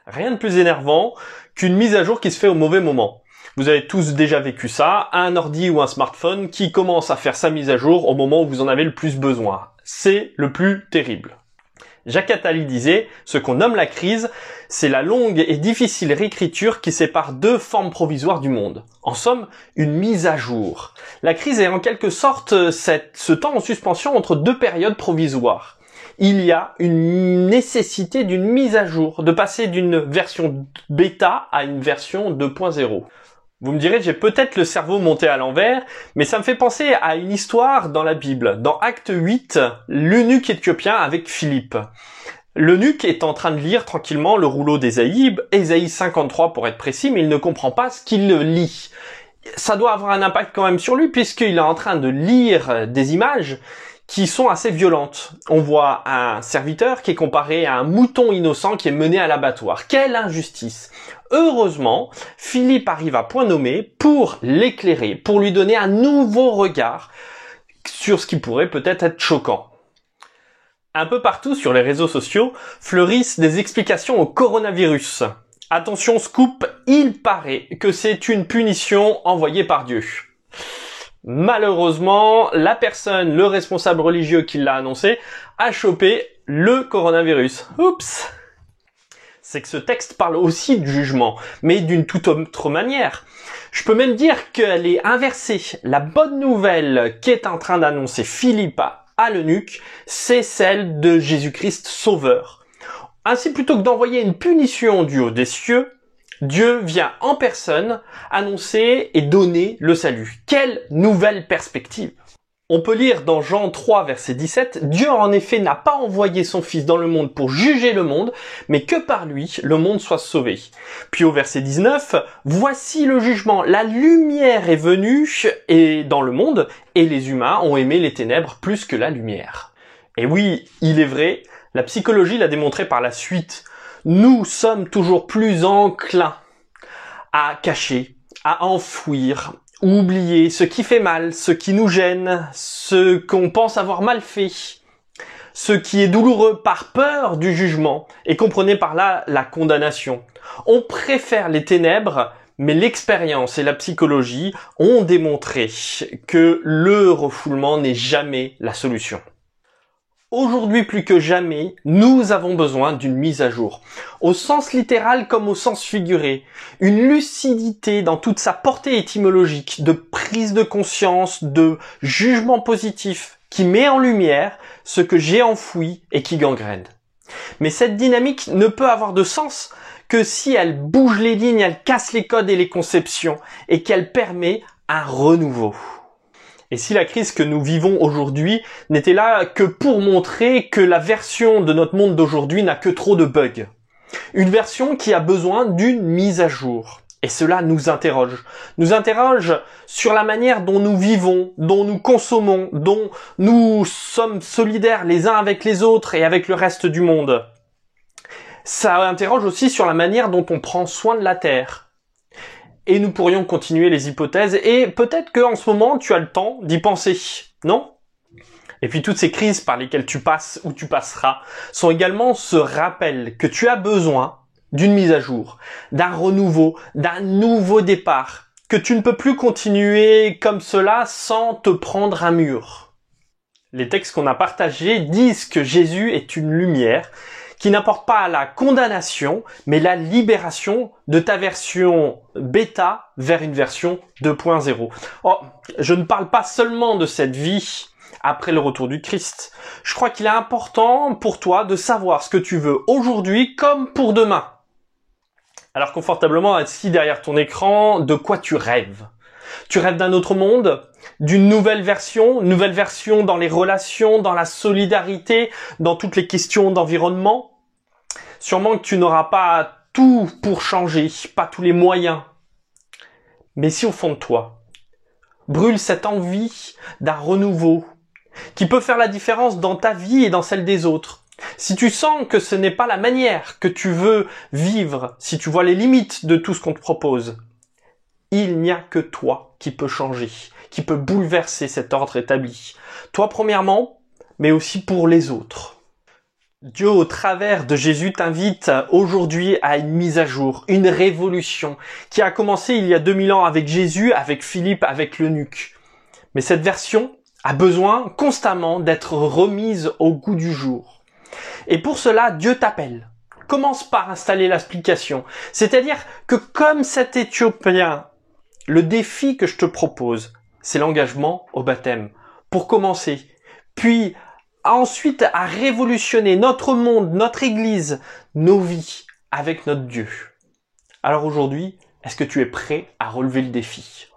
Rien de plus énervant qu'une mise à jour qui se fait au mauvais moment. Vous avez tous déjà vécu ça, un ordi ou un smartphone qui commence à faire sa mise à jour au moment où vous en avez le plus besoin. C'est le plus terrible. Jacques Attali disait, ce qu'on nomme la crise, c'est la longue et difficile réécriture qui sépare deux formes provisoires du monde. En somme, une mise à jour. La crise est en quelque sorte ce temps en suspension entre deux périodes provisoires. Il y a une nécessité d'une mise à jour, de passer d'une version bêta à une version 2.0. Vous me direz, j'ai peut-être le cerveau monté à l'envers, mais ça me fait penser à une histoire dans la Bible. Dans Acte 8, l'eunuque éthiopien avec Philippe. L'eunuque est en train de lire tranquillement le rouleau d'Ésaïe, Ésaïe 53 pour être précis, mais il ne comprend pas ce qu'il lit. Ça doit avoir un impact quand même sur lui, puisqu'il est en train de lire des images qui sont assez violentes. On voit un serviteur qui est comparé à un mouton innocent qui est mené à l'abattoir. Quelle injustice! Heureusement, Philippe arrive à point nommé pour l'éclairer, pour lui donner un nouveau regard sur ce qui pourrait peut-être être choquant. Un peu partout sur les réseaux sociaux fleurissent des explications au coronavirus. Attention scoop, il paraît que c'est une punition envoyée par Dieu. Malheureusement, la personne, le responsable religieux qui l'a annoncé, a chopé le coronavirus. Oups! C'est que ce texte parle aussi du jugement, mais d'une toute autre manière. Je peux même dire qu'elle est inversée. La bonne nouvelle qu'est en train d'annoncer Philippe à l'eunuque, c'est celle de Jésus-Christ Sauveur. Ainsi, plutôt que d'envoyer une punition du haut des cieux, Dieu vient en personne annoncer et donner le salut. Quelle nouvelle perspective! On peut lire dans Jean 3, verset 17, « Dieu en effet n'a pas envoyé son Fils dans le monde pour juger le monde, mais que par lui le monde soit sauvé. » Puis au verset 19, « Voici le jugement, la lumière est venue et dans le monde, et les humains ont aimé les ténèbres plus que la lumière. » Et oui, il est vrai, la psychologie l'a démontré par la suite. Nous sommes toujours plus enclins à cacher, à enfouir, ou oublier ce qui fait mal, ce qui nous gêne, ce qu'on pense avoir mal fait, ce qui est douloureux par peur du jugement, et comprenez par là la condamnation. On préfère les ténèbres, mais l'expérience et la psychologie ont démontré que le refoulement n'est jamais la solution. Aujourd'hui plus que jamais, nous avons besoin d'une mise à jour. Au sens littéral comme au sens figuré. Une lucidité dans toute sa portée étymologique, de prise de conscience, de jugement positif, qui met en lumière ce que j'ai enfoui et qui gangrène. Mais cette dynamique ne peut avoir de sens que si elle bouge les lignes, elle casse les codes et les conceptions, et qu'elle permet un renouveau. Et si la crise que nous vivons aujourd'hui n'était là que pour montrer que la version de notre monde d'aujourd'hui n'a que trop de bugs. Une version qui a besoin d'une mise à jour. Et cela nous interroge. Nous interroge sur la manière dont nous vivons, dont nous consommons, dont nous sommes solidaires les uns avec les autres et avec le reste du monde. Ça interroge aussi sur la manière dont on prend soin de la Terre. Et nous pourrions continuer les hypothèses, et peut-être qu'en ce moment, tu as le temps d'y penser, non? Et puis toutes ces crises par lesquelles tu passes ou tu passeras sont également ce rappel que tu as besoin d'une mise à jour, d'un renouveau, d'un nouveau départ, que tu ne peux plus continuer comme cela sans te prendre un mur. Les textes qu'on a partagés disent que Jésus est une lumière qui n'apporte pas la condamnation, mais la libération de ta version bêta vers une version 2.0. Oh, je ne parle pas seulement de cette vie après le retour du Christ. Je crois qu'il est important pour toi de savoir ce que tu veux aujourd'hui comme pour demain. Alors confortablement assis derrière ton écran, de quoi tu rêves? Tu rêves d'un autre monde? D'une nouvelle version dans les relations, dans la solidarité, dans toutes les questions d'environnement? Sûrement que tu n'auras pas tout pour changer, pas tous les moyens. Mais si au fond de toi, brûle cette envie d'un renouveau qui peut faire la différence dans ta vie et dans celle des autres, si tu sens que ce n'est pas la manière que tu veux vivre, si tu vois les limites de tout ce qu'on te propose, il n'y a que toi qui peux changer, qui peut bouleverser cet ordre établi. Toi premièrement, mais aussi pour les autres. Dieu, au travers de Jésus, t'invite aujourd'hui à une mise à jour, une révolution qui a commencé il y a 2000 ans avec Jésus, avec Philippe, avec l'eunuque. Mais cette version a besoin constamment d'être remise au goût du jour. Et pour cela, Dieu t'appelle. Commence par installer l'application. C'est-à-dire que comme cet Éthiopien, le défi que je te propose, c'est l'engagement au baptême. Pour commencer. Puis, ensuite, à révolutionner notre monde, notre Église, nos vies avec notre Dieu. Alors aujourd'hui, est-ce que tu es prêt à relever le défi ?